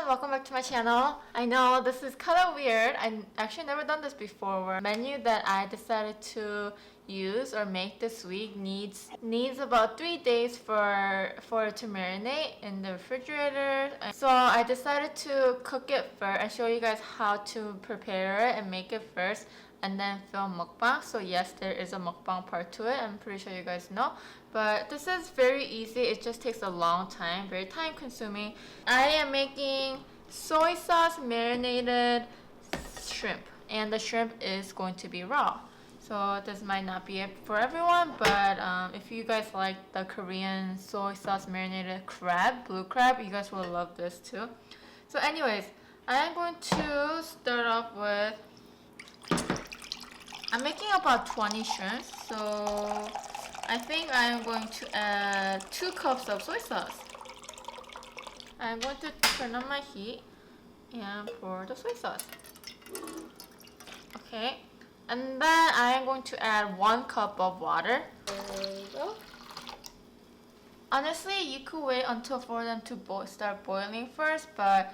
welcome back to my channel. I know this is kind of weird. I actually never done this before, where menu that I decided to use or make this week needs about 3 days for it to marinate in the refrigerator. So I decided to cook it first and show you guys how to prepare it and make it first, and then film mukbang. So yes, there is a mukbang part to it. I'm pretty sure you guys know. But this is very easy. It just takes a long time, very time consuming. I am making soy sauce marinated shrimp, and the shrimp is going to be raw. So this might not be it for everyone, but if you guys like the Korean soy sauce marinated crab, blue crab, you guys will love this too. So anyways, I am going to start off with, I'm making about 20 shrimps, so I think I am going to add 2 cups of soy sauce. I'm going to turn on my heat and pour the soy sauce. Okay, and then I am going to add 1 cup of water. There we go. Honestly, you could wait until for them to start boiling first, but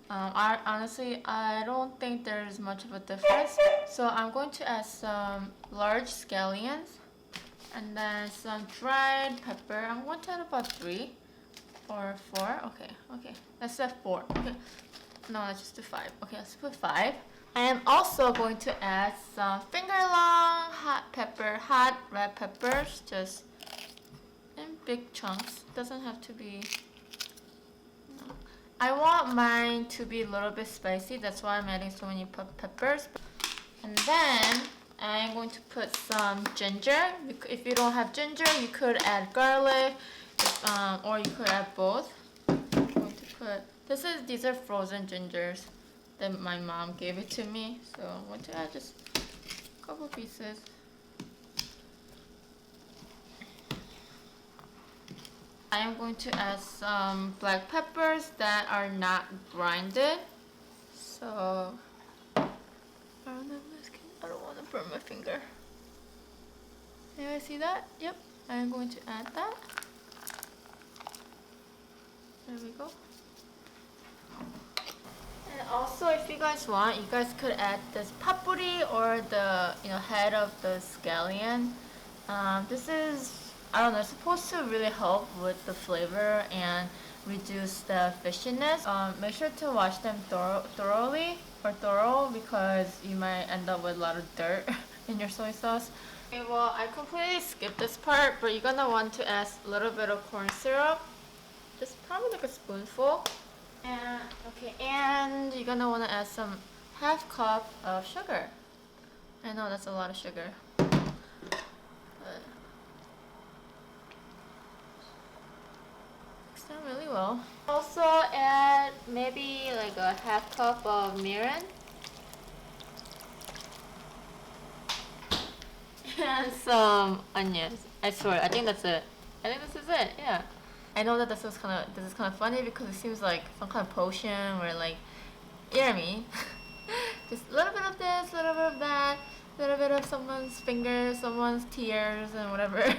I don't think there's much of a difference. So I'm going to add some large scallions and then some dried pepper. I'm going to add about 3 or 4. Okay, let's add 4. Okay, no, let's just do 5. Okay, let's put 5. I am also going to add some finger-long hot red peppers, just in big chunks. Doesn't have to be. No. I want mine to be a little bit spicy. That's why I'm adding so many peppers. And then I'm going to put some ginger. If you don't have ginger, you could add garlic, or you could add both. I'm going to put, these are frozen gingers that my mom gave it to me. So I'm going to add just a couple pieces. I am going to add some black peppers that are not grinded. So I don't want to burn my finger. You guys see that? Yep. I am going to add that. There we go. And also, if you guys want, you guys could add this papuri or the head of the scallion. This is, I don't know, it's supposed to really help with the flavor and reduce the fishiness. Make sure to wash them thoroughly because you might end up with a lot of dirt in your soy sauce. Okay, well, I completely skipped this part, but you're gonna want to add a little bit of corn syrup, just probably like a spoonful. And you're gonna want to add some half cup of sugar. I know that's a lot of sugar, but mix them really well. Also add maybe like a half cup of mirin and some onions. I swear, I think that's it. I think this is it. Yeah. I know that this is kind of funny because it seems like some kind of potion where, like, you know what I mean? Just a little bit of this, a little bit of that, a little bit of someone's fingers, someone's tears, and whatever.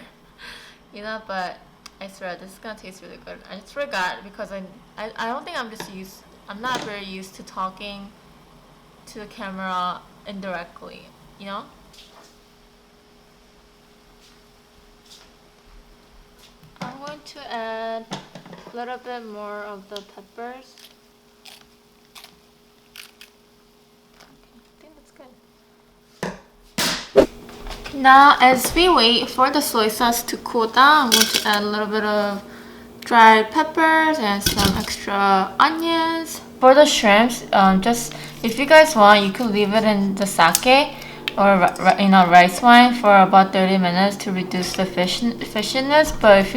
But I swear this is gonna taste really good. I just forgot because I don't think I'm not very used to talking to the camera indirectly, I'm going to add a little bit more of the peppers. Okay, I think that's good. Now, as we wait for the soy sauce to cool down, I'm going to add a little bit of dried peppers and some extra onions. For the shrimps, just if you guys want, you could leave it in the sake or rice wine for about 30 minutes to reduce the fishiness. But if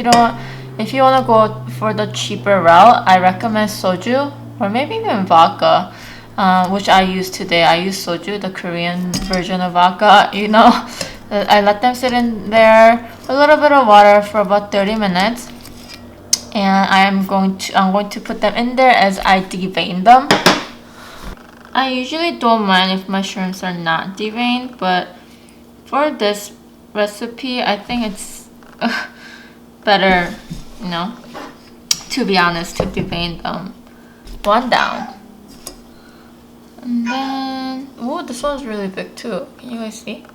you want to go for the cheaper route, I recommend soju or maybe even vodka, which I use today. I use soju, the Korean version of vodka. I let them sit in there, a little bit of water for about 30 minutes, and I'm going to put them in there as I devein them. I usually don't mind if my shrimps are not deveined, but for this recipe, I think it's better, to be honest, to devein them. One down. And then, oh, this one's really big too. Can you guys see?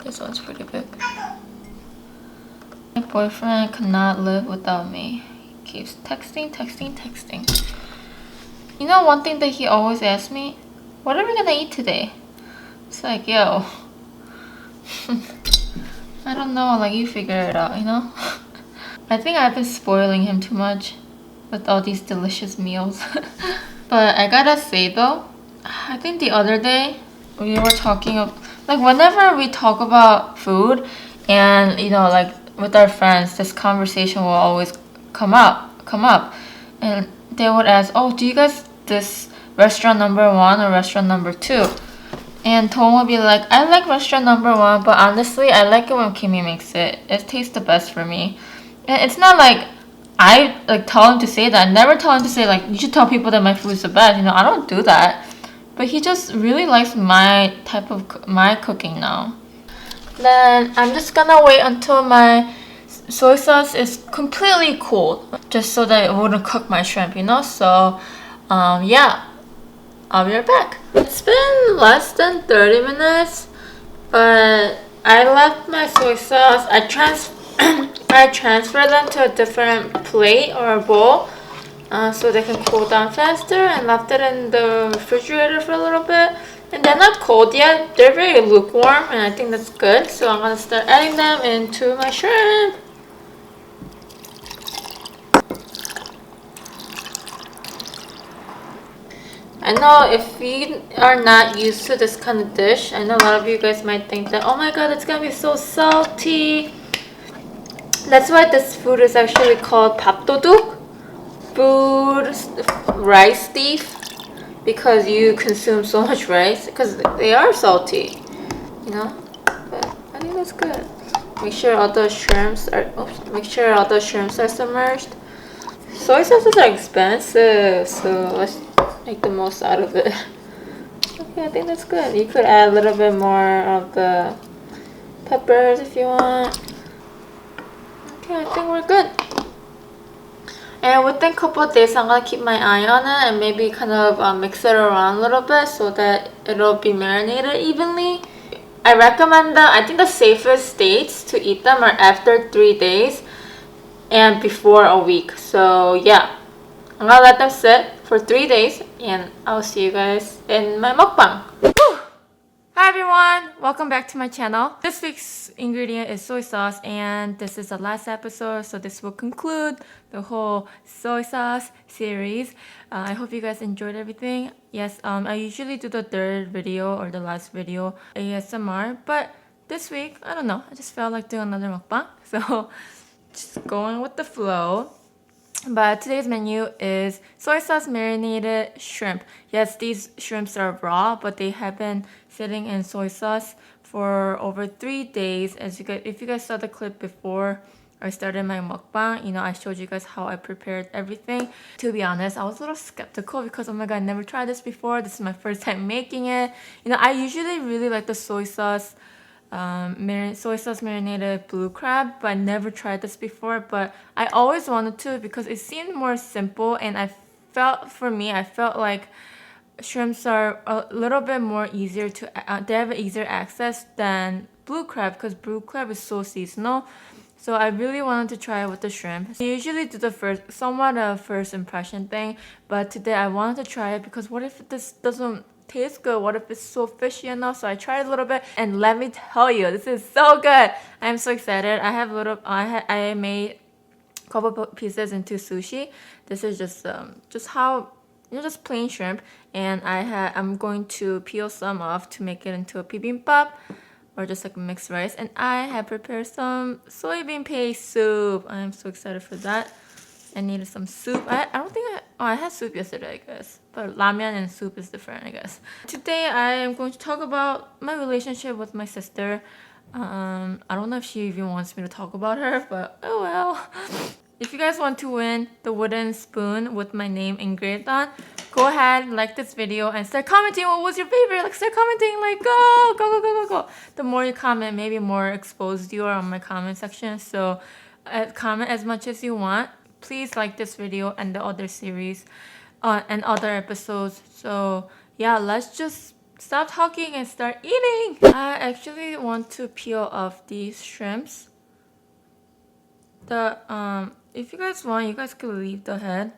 This one's pretty big. My boyfriend could not live without me. He keeps texting. You know one thing that he always asks me? What are we gonna eat today? It's like, yo. I don't know, like you figure it out, you know? I think I've been spoiling him too much with all these delicious meals. But I gotta say though, I think the other day we were talking of, like whenever we talk about food and you know like with our friends, this conversation will always come up and they would ask, oh, do you guys this restaurant number 1 or restaurant number 2? And Tom will be like, I like restaurant number 1, but honestly I like it when Keemi makes it. It tastes the best for me. And it's not like I like tell him to say that. I never tell him to say like you should tell people that my food is the best. You know, I don't do that. But he just really likes my type of my cooking now. Then I'm just gonna wait until my soy sauce is completely cooled, just so that it wouldn't cook my shrimp. You know. So yeah, I'll be right back. It's been less than 30 minutes, but I left my soy sauce. I transferred them to a different plate or a bowl so they can cool down faster, and left it in the refrigerator for a little bit. And they're not cold yet. They're very lukewarm, and I think that's good. So I'm going to start adding them into my shrimp. I know if you are not used to this kind of dish, I know a lot of you guys might think that, oh my god, it's going to be so salty. That's why this food is actually called 밥도둑, food rice thief, because you consume so much rice, because they are salty, you know. But I think that's good. Make sure all the shrimps are submerged. Soy sauces are expensive, so let's make the most out of it. Okay, I think that's good. You could add a little bit more of the peppers if you want. Okay, I think we're good. And within a couple of days, I'm gonna keep my eye on it and maybe kind of mix it around a little bit so that it'll be marinated evenly. I recommend that. I think the safest dates to eat them are after 3 days and before a week. So yeah, I'm gonna let them sit for 3 days and I'll see you guys in my mukbang. Whew. Hi everyone! Welcome back to my channel. This week's ingredient is soy sauce, and this is the last episode, so this will conclude the whole soy sauce series. I hope you guys enjoyed everything. Yes, I usually do the third video or the last video ASMR, but this week, I don't know, I just felt like doing another mukbang, so just going with the flow. But today's menu is soy sauce marinated shrimp. Yes, these shrimps are raw, but they have been sitting in soy sauce for over 3 days. If you guys saw the clip before I started my mukbang, you know, I showed you guys how I prepared everything. To be honest, I was a little skeptical because, oh my god, I never tried this before. This is my first time making it. You know, I usually really like the soy sauce marinated blue crab, but I never tried this before. But I always wanted to because it seemed more simple, and I felt like shrimps are a little bit more easier to they have easier access than blue crab, because blue crab is so seasonal. So I really wanted to try it with the shrimp. I usually do the somewhat a first impression thing, but today I wanted to try it because what if this doesn't taste good? What if it's so fishy enough? So I tried a little bit, and let me tell you, this is so good. I'm so excited. I made a couple pieces into sushi. This is just how, you know, just plain shrimp, and I'm going to peel some off to make it into a bibimbap or just like mixed rice. And I have prepared some soybean paste soup. I'm so excited for that. I needed some soup. I had soup yesterday, I guess. But ramen and soup is different, I guess. Today I am going to talk about my relationship with my sister. I don't know if she even wants me to talk about her, but oh well. If you guys want to win the wooden spoon with my name engraved on, go ahead, like this video, and start commenting what was your favorite. Like, start commenting, like, go. The more you comment, maybe more exposed you are on my comment section. So comment as much as you want. please like this video and the other series and other episodes. So yeah, let's just stop talking and start eating. I actually want to peel off these shrimps. The if you guys want, you guys could leave the head,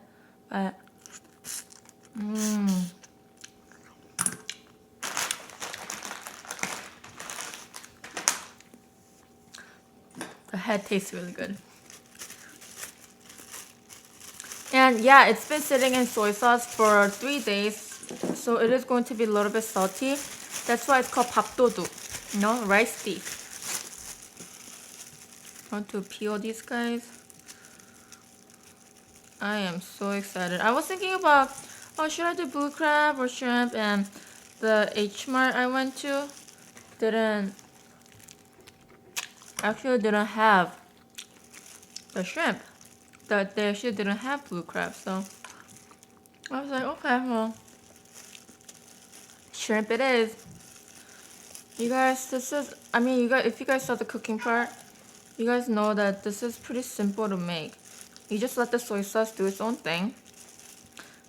but the head tastes really good. And yeah, it's been sitting in soy sauce for 3 days, so it is going to be a little bit salty. That's why it's called papdodu, you know, rice tea. I want to peel these guys. I am so excited. I was thinking about, oh, should I do blue crab or shrimp? And the H Mart I went to actually didn't have the shrimp. They actually didn't have blue crab, so I was like, okay, well, shrimp it is. You guys, this is, I mean, you guys, if you guys saw the cooking part, you guys know that this is pretty simple to make. You just let the soy sauce do its own thing,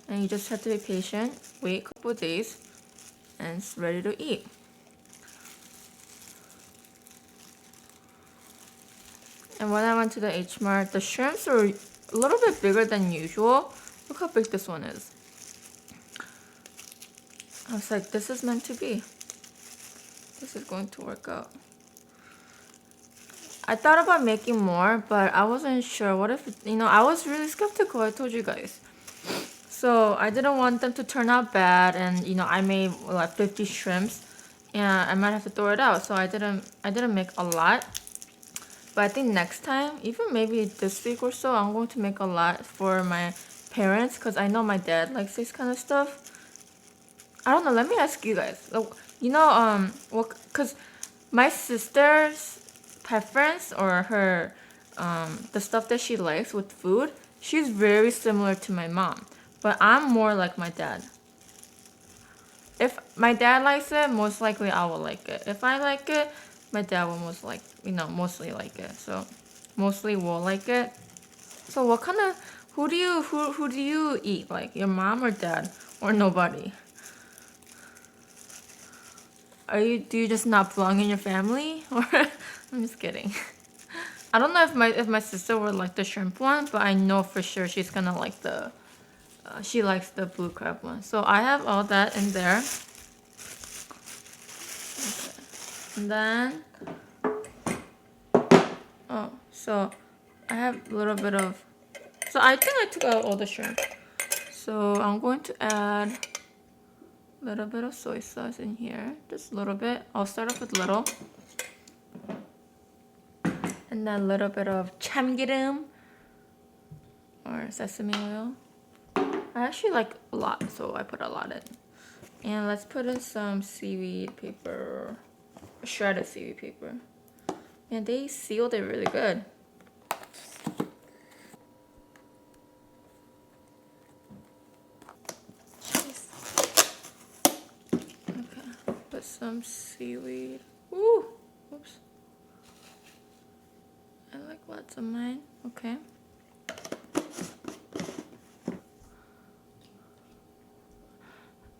and you just have to be patient, wait a couple days, and it's ready to eat. And when I went to the H Mart, the shrimps are a little bit bigger than usual. Look how big this one is. I was like, this is meant to be. This is going to work out. I thought about making more, but I wasn't sure. What if, you know, I was really skeptical, I told you guys. So I didn't want them to turn out bad, and you know, I made like 50 shrimps, and I might have to throw it out. So I didn't make a lot. But I think next time, even maybe this week or so, I'm going to make a lot for my parents, because I know my dad likes this kind of stuff. I don't know, let me ask you guys. You know, because my sister's preference, or her, the stuff that she likes with food, she's very similar to my mom. But I'm more like my dad. If my dad likes it, most likely I will like it. If I like it, my dad will mostly like it. So mostly will like it. So what kind of, who do you eat? Like your mom or dad or nobody? Do you just not belong in your family? Or I'm just kidding. I don't know if my sister would like the shrimp one, but I know for sure she's gonna like the she likes the blue crab one. So I have all that in there. Okay. And then so I have a little bit of, so I think I took out all the shrimp. So I'm going to add a little bit of soy sauce in here, just a little bit. I'll start off with little. And then a little bit of 참기름 or sesame oil. I actually like a lot, so I put a lot in. And let's put in some seaweed paper, shredded seaweed paper. And they sealed it really good. Okay, put some seaweed. Ooh, oops. I like lots of mine. Okay.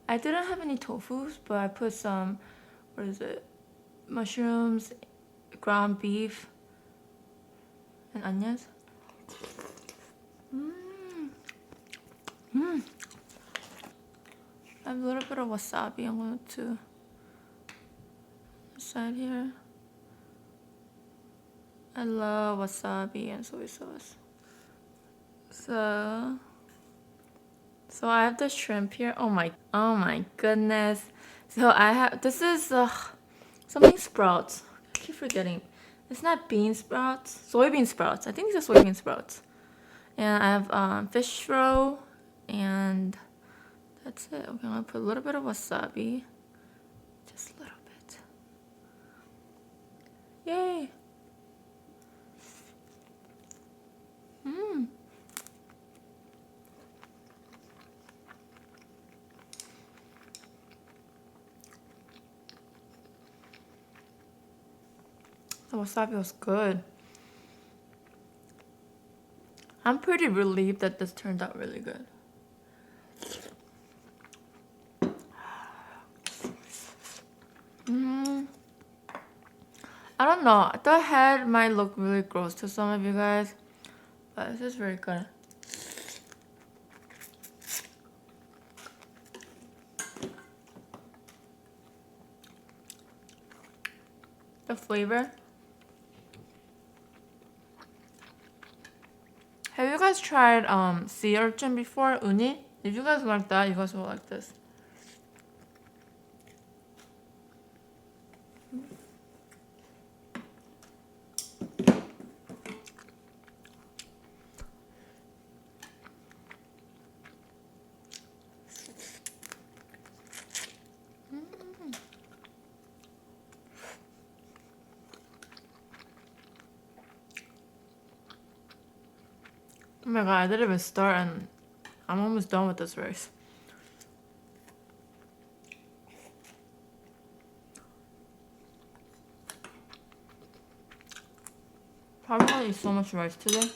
I didn't have any tofus, but I put some, what is it? Mushrooms, ground beef, and onions. I have a little bit of wasabi. I'm going to side here. I love wasabi and soy sauce. So I have the shrimp here. Oh my goodness. So I have, this is something sprouts. I keep forgetting. It's not bean sprouts, soybean sprouts. I think these are soybean sprouts. And I have fish roe, and that's it. Okay, I'm gonna put a little bit of wasabi. Just a little bit. Yay! The wasabi was good. I I'm pretty relieved that this turned out really good. I don't know. The head might look really gross to some of you guys, but this is very good. The flavor. Have you guys tried sea urchin before? Uni? If you guys like that, you guys will like this. Oh my god, I didn't even start and I'm almost done with this rice. Probably gonna eat so much rice today.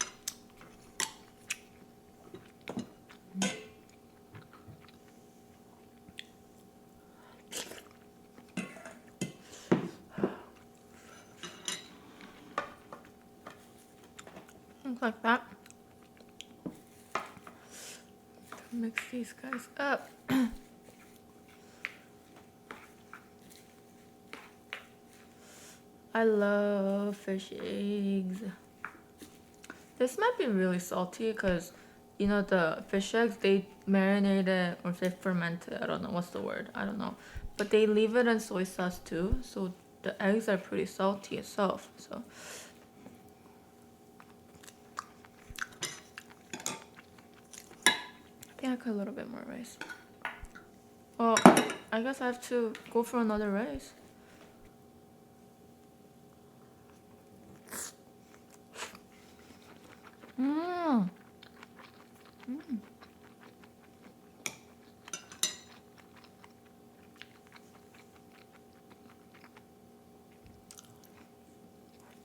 Looks like that. Mix these guys up. I love fish eggs. This might be really salty because, you know, the fish eggs, they marinate it or they ferment it. I don't know what's the word. I don't know. But they leave it in soy sauce too. So the eggs are pretty salty itself. So I think I could a little bit more rice. Well, I guess I have to go for another rice.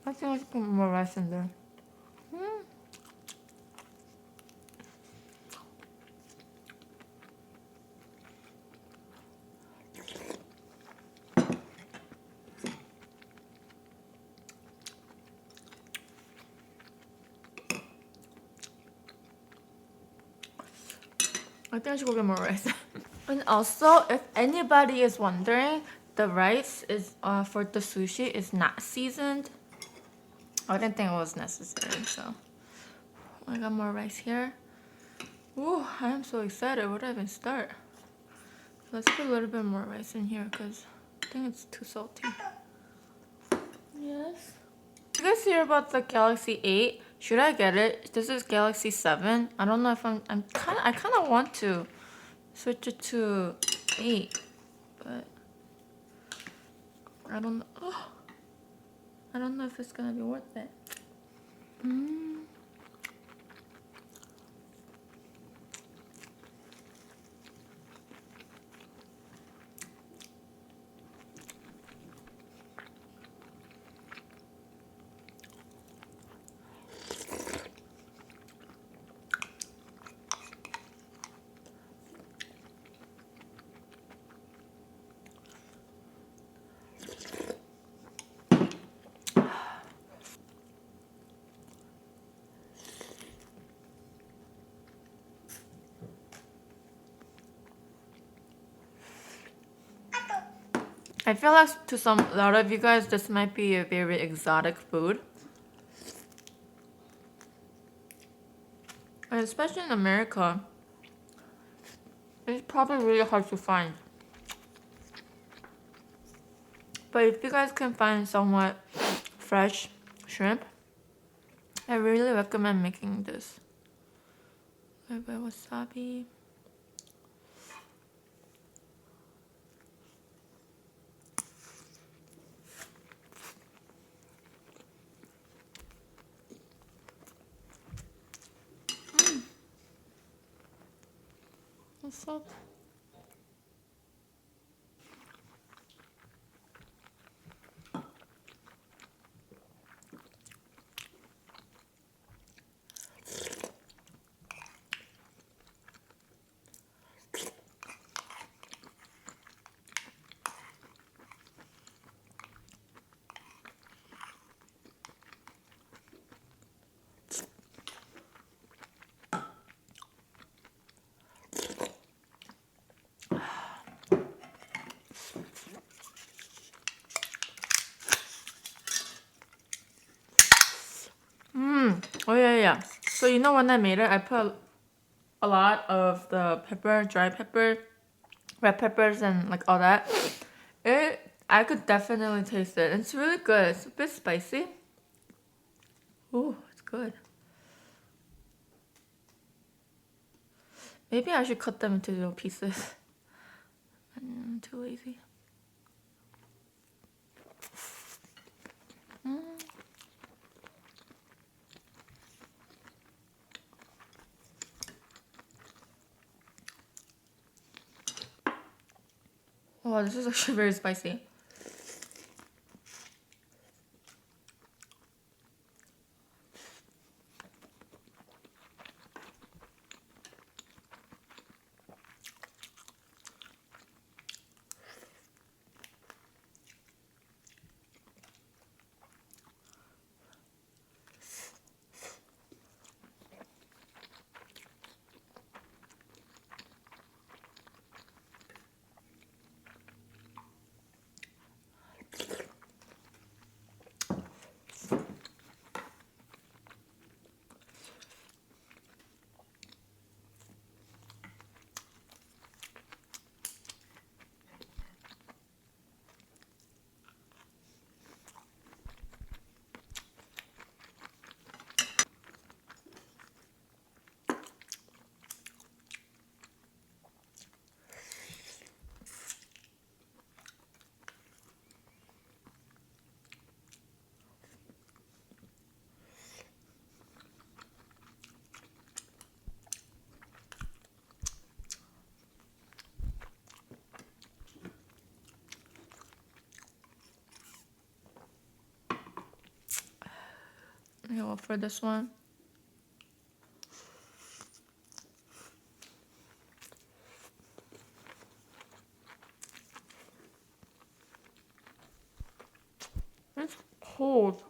I think I should put more rice in there. I think I should go get more rice. And also, if anybody is wondering, the rice is for the sushi is not seasoned. I didn't think it was necessary, so I got more rice here. Ooh, I am so excited. Where do I even start? Let's put a little bit more rice in here because I think it's too salty. Yes. You guys hear about the Galaxy 8? Should I get it? This is Galaxy 7. I don't know if I kind of want to switch it to 8, but I don't know. Oh, I don't know if it's gonna be worth it. I feel like to a lot of you guys, this might be a very exotic food. And especially in America, it's probably really hard to find. But if you guys can find somewhat fresh shrimp, I really recommend making this. A little bit of wasabi. What's up? So you know when I made it, I put a lot of the pepper, dry pepper, red peppers, and like all that. I could definitely taste it. It's really good. It's a bit spicy. Ooh, it's good. Maybe I should cut them into little pieces. I'm too lazy. Wow, this is actually very spicy. Yeah, for this one. It's cold.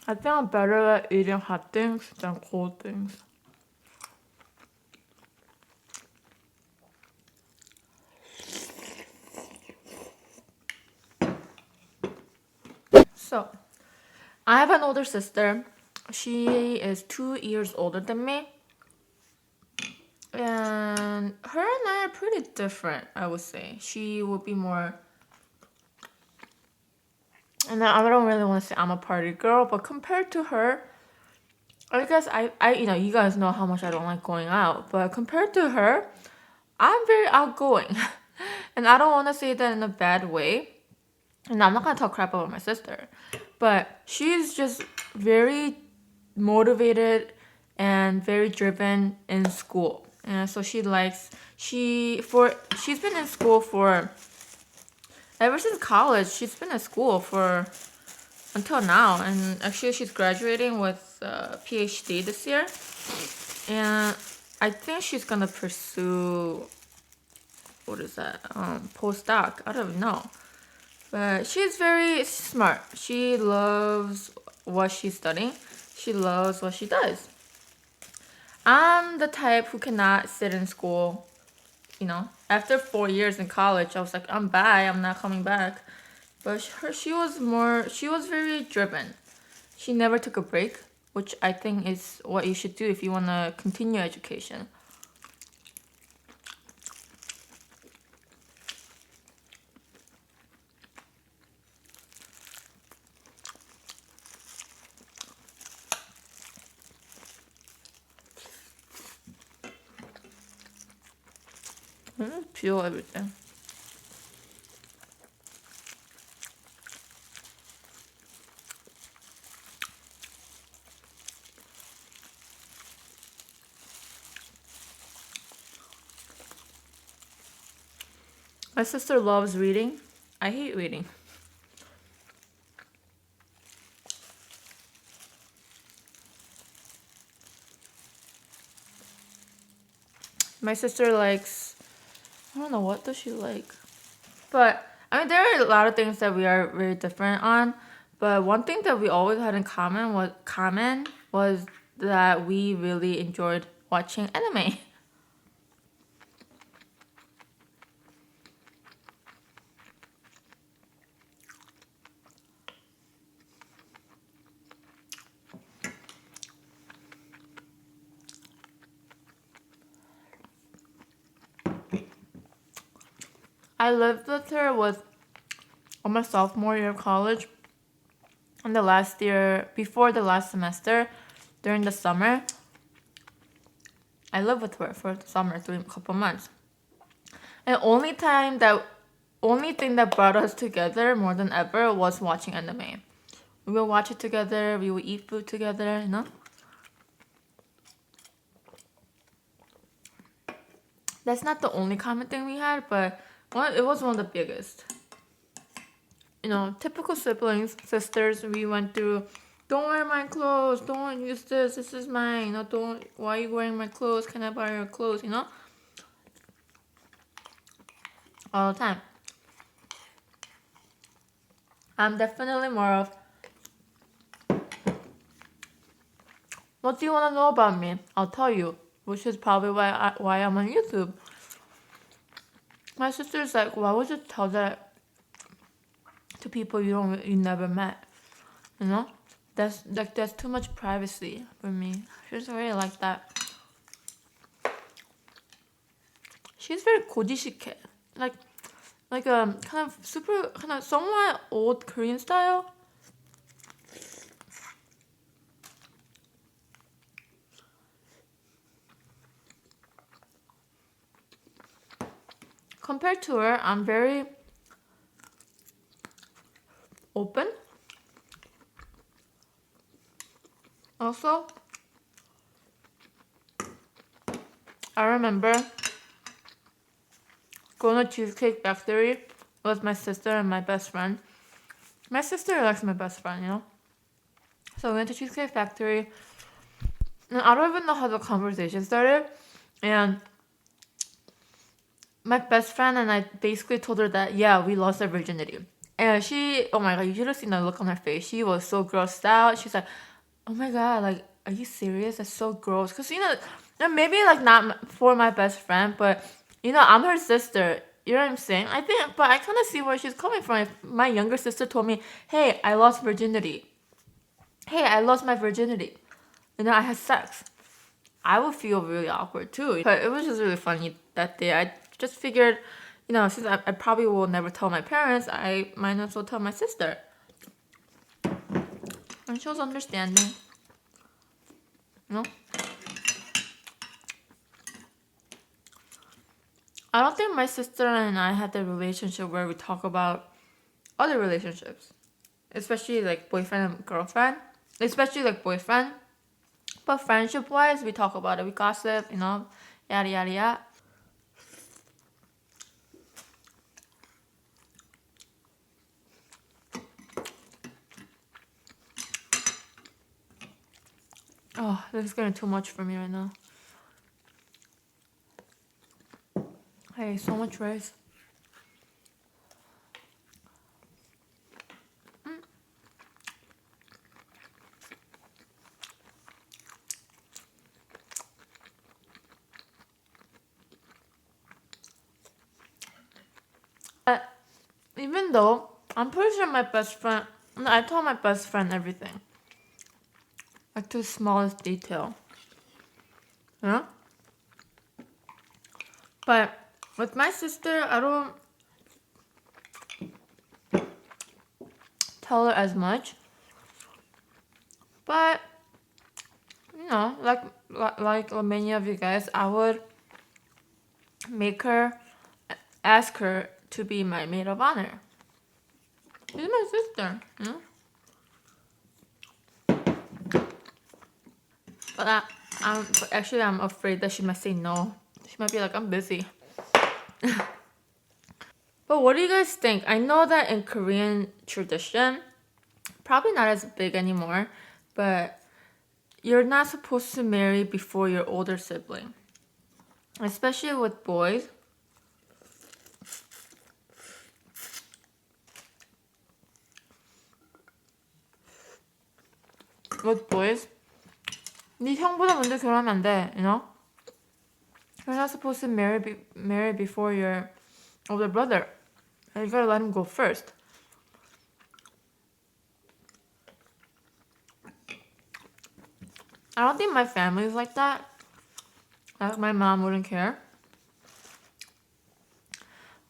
I think I'm better at eating hot things than cold things. So, I have an older sister. She is 2 years older than me. And her and I are pretty different, I would say. She would be more... And I don't really want to say I'm a party girl, but compared to her, I guess you guys know how much I don't like going out. But compared to her, I'm very outgoing. And I don't want to say that in a bad way. And I'm not going to talk crap about my sister. But she's just very motivated and very driven in school. And so she's been in school for ever since college. She's been at school for until now, and actually she's graduating with a PhD this year. And I think she's gonna pursue postdoc. I don't know, but she's very smart. She loves what she's studying. She loves what she does. I'm the type who cannot sit in school. After 4 years in college, I was like, I'm not coming back. But she was very driven. She never took a break, which I think is what you should do if you want to continue education. Just peel everything. My sister loves reading. I hate reading. My sister likes, I don't know, what does she like? But I mean, there are a lot of things that we are very different on, but one thing that we always had in common was that we really enjoyed watching anime. I lived with her on my sophomore year of college. And the last year, before the last semester, during the summer, I lived with her for the summer, a couple months. And only thing that brought us together more than ever was watching anime. We would watch it together, we would eat food together, you know? That's not the only common thing we had, but it was one of the biggest. You know, typical siblings, sisters, we went through, don't wear my clothes, don't use this is mine, you know, why are you wearing my clothes, can I borrow your clothes, you know? All the time. I'm definitely more of, what do you want to know about me? I'll tell you, which is probably why I'm on YouTube. My sister's like, why would you tell that to people you never met? You know, that's too much privacy for me. She's really like that. She's very 고지식해, like kind of somewhat old Korean style. Compared to her, I'm very open. Also, I remember going to Cheesecake Factory with my sister and my best friend. My sister likes my best friend, you know? So we went to Cheesecake Factory, and I don't even know how the conversation started. And my best friend and I basically told her that, yeah, we lost our virginity. And she, oh my god, you should have seen the look on her face. She was so grossed out. She's like, oh my god, like, are you serious? That's so gross. Because, you know, maybe like not for my best friend, but, you know, I'm her sister. You know what I'm saying? But I kind of see where she's coming from. If my younger sister told me, hey, I lost virginity. Hey, I lost my virginity. You know, I had sex. I would feel really awkward too. But it was just really funny that day. I just figured, you know, since I probably will never tell my parents, I might as well tell my sister. And she was understanding. You know? I don't think my sister and I had the relationship where we talk about other relationships. Especially like boyfriend and girlfriend. Especially like boyfriend. But friendship-wise, we talk about it. We gossip, you know, yada yada yada. Oh, this is getting too much for me right now. Hey, so much rice. Even though I'm pretty sure my best friend, I told my best friend everything, like to the smallest detail, you know. But with my sister, I don't tell her as much. But you know, like many of you guys, I would ask her to be my maid of honor. She's my sister, you know? But I'm afraid that she might say no. She might be like, I'm busy. But what do you guys think? I know that in Korean tradition, probably not as big anymore, but you're not supposed to marry before your older sibling. Especially with boys. with boys, 네 형보다 먼저 결혼하면 안 돼, you know? You're not supposed to marry before your older brother. You gotta let him go first. I don't think my family is like that. Like my mom wouldn't care.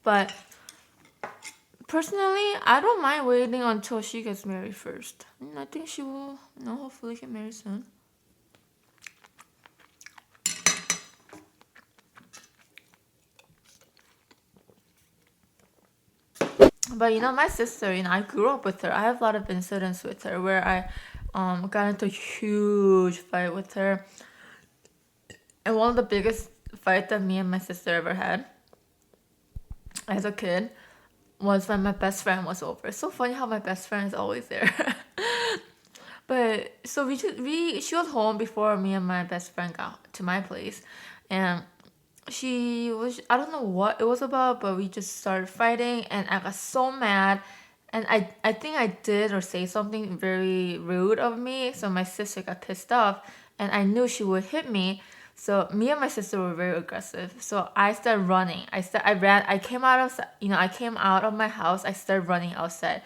But personally, I don't mind waiting until she gets married first. And I think she will, hopefully get married soon. But my sister, I grew up with her. I have a lot of incidents with her where I got into a huge fight with her. And one of the biggest fights that me and my sister ever had as a kid was when my best friend was over. It's so funny how my best friend is always there. But so she was home before me and my best friend got to my place, and she was, I don't know what it was about, but we just started fighting, and I got so mad, and I think I did or say something very rude of me, so my sister got pissed off, and I knew she would hit me. So me and my sister were very aggressive. So I started running. I came out of my house. I started running outside.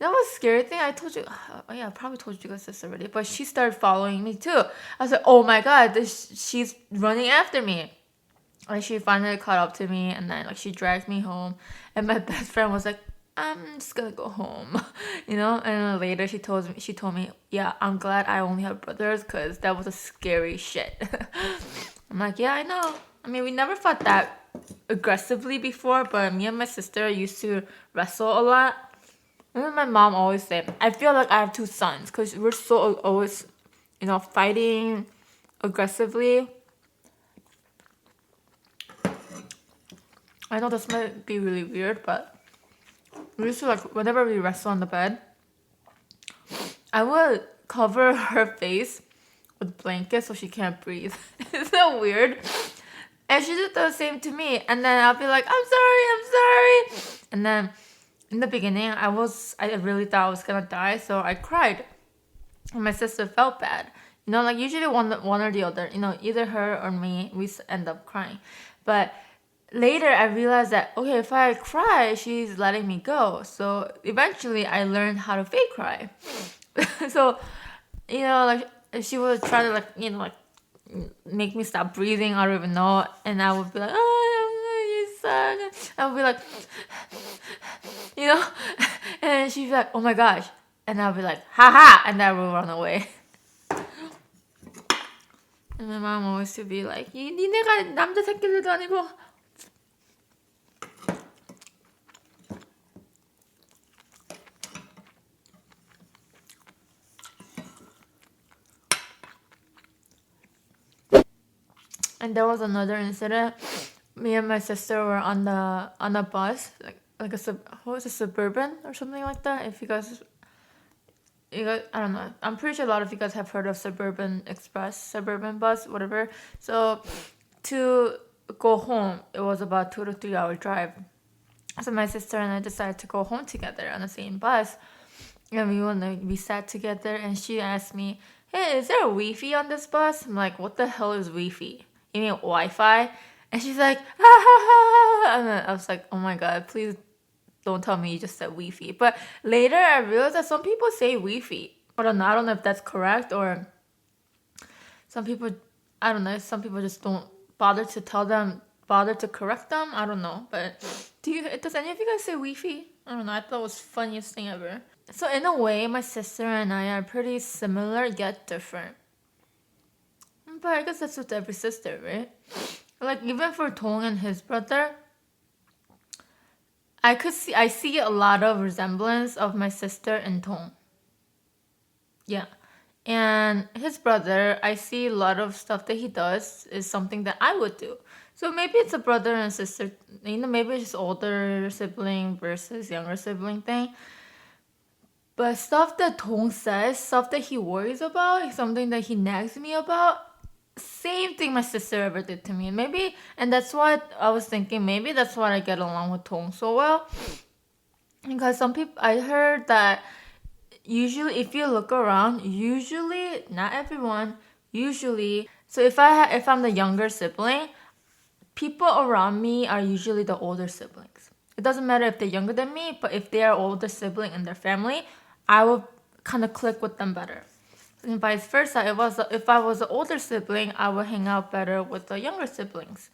That was a scary thing. I told you. I probably told you guys this already. But she started following me too. I was like, oh my god, she's running after me. And she finally caught up to me, and then she dragged me home. And my best friend was like, I'm just gonna go home, And then later she told me, yeah, I'm glad I only have brothers, because that was a scary shit. I'm like, yeah, I know. I mean, we never fought that aggressively before, but me and my sister used to wrestle a lot. And my mom always said, I feel like I have two sons, because we're so always, fighting aggressively. I know this might be really weird, but we used to, whenever we wrestle on the bed, I would cover her face with blankets so she can't breathe. It's so weird. And she did the same to me. And then I'll be like, I'm sorry. And then in the beginning, I really thought I was gonna die, so I cried. And my sister felt bad. Usually one or the other, either her or me, we end up crying. But later I realized that, okay, if I cry, she's letting me go. So eventually I learned how to fake cry. So, she would try to make me stop breathing. I don't even know. And I would be like, oh, you suck. I would be like, and she'd be like, oh my gosh. And I'll be like, haha. And I will run away. And my mom always would be like, 니네가 남자 새끼들도 아니고. And there was another incident. Me and my sister were on a bus, like a Suburban or something like that. If you guys, I don't know. I'm pretty sure a lot of you guys have heard of Suburban Express, Suburban bus, whatever. So to go home, it was about 2 to 3 hour drive. So my sister and I decided to go home together on the same bus, and we sat together. And she asked me, "Hey, is there a Wi-Fi on this bus?" I'm like, "What the hell is Wi-Fi? You mean Wi-Fi?" And she's like, "Ha ha ha!" And then I was like, "Oh my god, please don't tell me you just said Wi-Fi." But later I realized that some people say Wi-Fi. I don't know if that's correct, or some people, I don't know, some people just don't bother to correct them. I don't know. But does any of you guys say Wi-Fi? I don't know. I thought it was the funniest thing ever. So in a way, my sister and I are pretty similar yet different. But I guess that's with every sister, right? Even for Dong and his brother, I see a lot of resemblance of my sister and Dong. Yeah. And his brother, I see a lot of stuff that he does is something that I would do. So maybe it's a brother and sister, maybe it's just older sibling versus younger sibling thing. But stuff that Dong says, stuff that he worries about, something that he nags me about, same thing my sister ever did to me. And that's why I was thinking, maybe that's why I get along with Dong so well. Because some people, I heard that usually if you look around, usually, not everyone, usually, so if I'm the younger sibling, people around me are usually the older siblings. It doesn't matter if they're younger than me, but if they are older sibling in their family, I will kind of click with them better. And vice versa, if I was an older sibling, I would hang out better with the younger siblings.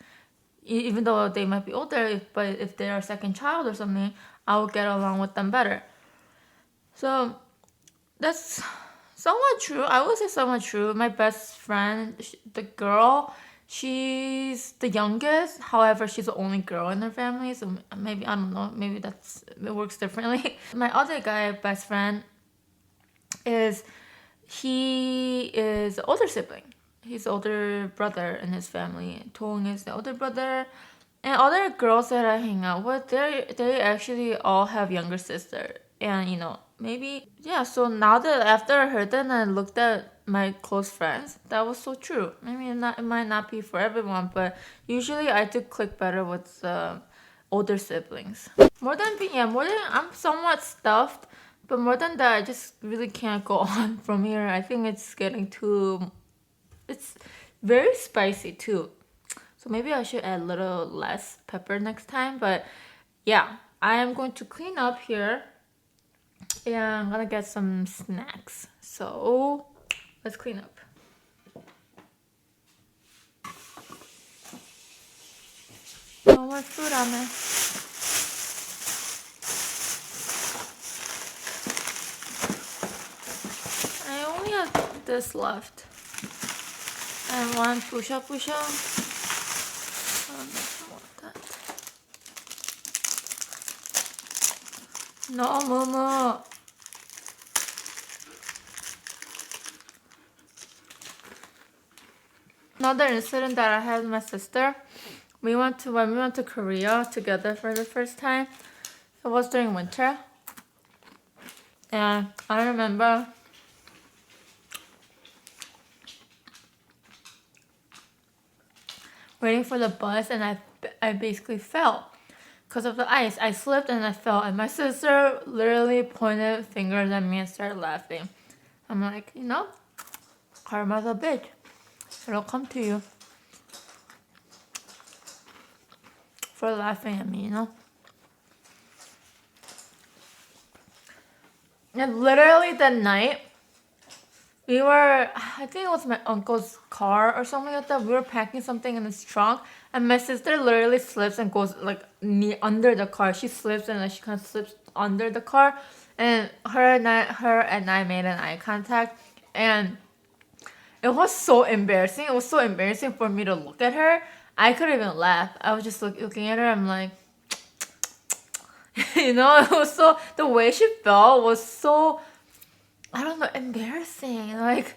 Even though they might be older, but if they are a second child or something, I will get along with them better. So that's somewhat true. I would say somewhat true. My best friend, the girl, she's the youngest. However, she's the only girl in her family. So maybe, I don't know, maybe it works differently. My other guy, best friend, he is the older sibling. He's the older brother in his family. Tong is the older brother. And other girls that I hang out with, they actually all have younger sister. And maybe, yeah, so now that after I heard that and I looked at my close friends, that was so true. Maybe it might not be for everyone, but usually I do click better with older siblings. More than I'm somewhat stuffed, but more than that, I just really can't go on from here. I think it's it's very spicy too. So maybe I should add a little less pepper next time. But yeah, I am going to clean up here. And I'm gonna get some snacks. So let's clean up. No more food on it. I only have this left. And one pusha. No, Momo. Another incident that I had with my sister. When we went to Korea together for the first time. It was during winter. And I remember waiting for the bus, and I basically fell because of the ice. I slipped and I fell, and my sister literally pointed fingers at me and started laughing. I'm like, karma's a bitch. It'll come to you for laughing at me, And literally that night, I think it was my uncle's car or something like that. We were packing something in his trunk, and my sister literally slips and goes like under the car. She slips and she kind of slips under the car, and her and I made an eye contact, and it was so embarrassing. It was so embarrassing for me to look at her. I couldn't even laugh. I was just looking at her. I'm like, it was so, the way she felt was so, I don't know, embarrassing. Like,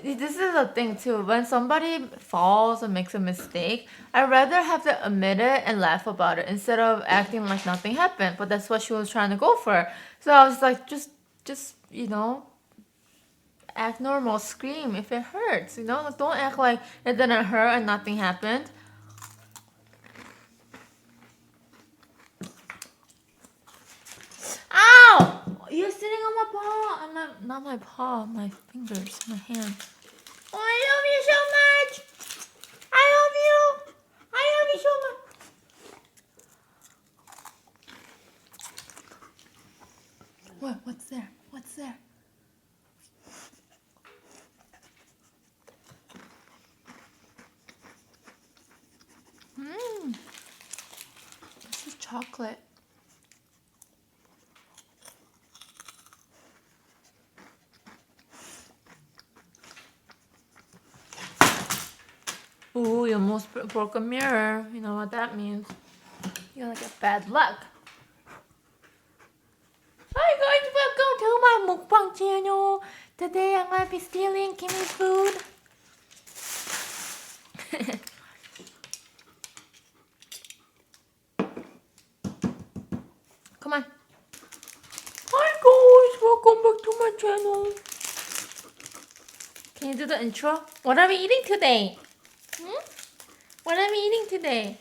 this is a thing too. When somebody falls or makes a mistake, I'd rather have to admit it and laugh about it instead of acting like nothing happened. But that's what she was trying to go for. So I was like, just act normal, scream if it hurts. Don't act like it didn't hurt and nothing happened. Ow! You're sitting on my paw. Not my paw, my fingers, my hand. Oh, I love you so much. I love you. I love you so much. What? What's there? What's there? This is chocolate. Ooh, you almost broke a mirror. You know what that means. You're gonna get bad luck. Hi guys, welcome to my Mukbang channel. Today I'm gonna be stealing Keemi's food. Come on. Hi guys, welcome back to my channel. Can you do the intro? What are we eating today? What are we eating today?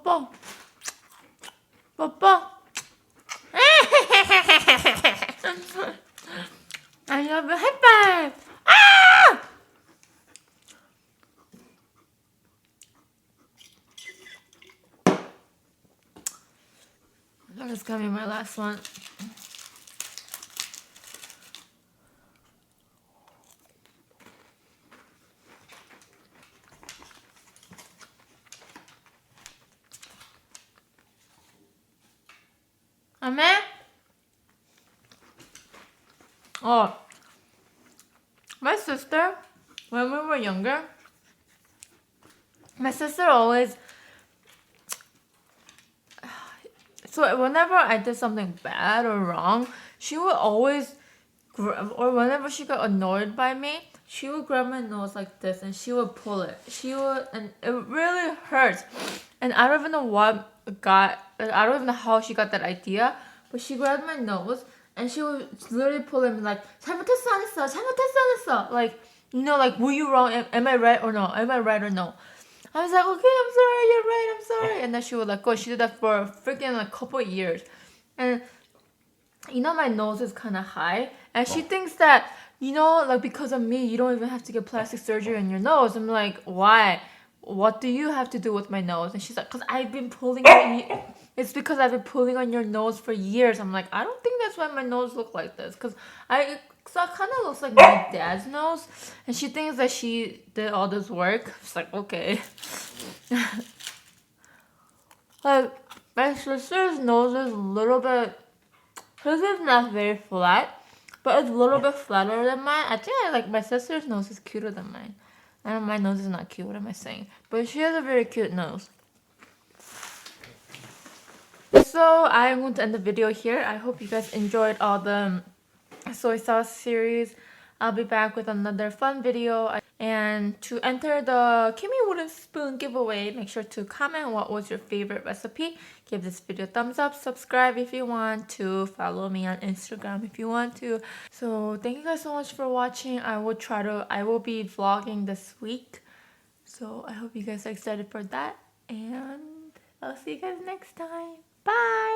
뽀뽀. 뽀뽀. I love you. High five. Ah! That is gonna be my last one. Amen? Oh, my sister, when we were younger, my sister always, so whenever I did something bad or wrong, she would always, or whenever she got annoyed by me, she would grab my nose like this and she would pull it. And it really hurts. And I don't even know I don't even know how she got that idea, but she grabbed my nose and she would literally pull it and be like, 잘못했어 안 했어? 잘못했어 안 했어? Like, you know, like, were you wrong? Am I right or no? Am I right or no? I was like, okay, I'm sorry, you're right, I'm sorry. And then she would like go. She did that for freaking like couple of years. And you know, my nose is kind of high. And she thinks that, you know, like because of me, you don't even have to get plastic surgery on your nose. I'm like, why? What do you have to do with my nose? And she's like, because I've been pulling on it's because I've been pulling on your nose for years. I'm like, I don't think that's why my nose looks like this. Because it kind of looks like my dad's nose. And she thinks that she did all this work. It's like, okay. Like, my sister's nose is a little bit, hers is not very flat, but it's a little bit flatter than mine. I think like my sister's nose is cuter than mine. I know my nose is not cute, what am I saying? But she has a very cute nose. So I'm going to end the video here. I hope you guys enjoyed all the soy sauce series. I'll be back with another fun video. And to enter the Keemi wooden spoon giveaway, make sure to comment what was your favorite recipe. Give this video a thumbs up, subscribe if you want to, follow me on Instagram if you want to. So thank you guys so much for watching. I will be vlogging this week. So I hope you guys are excited for that. And I'll see you guys next time. Bye!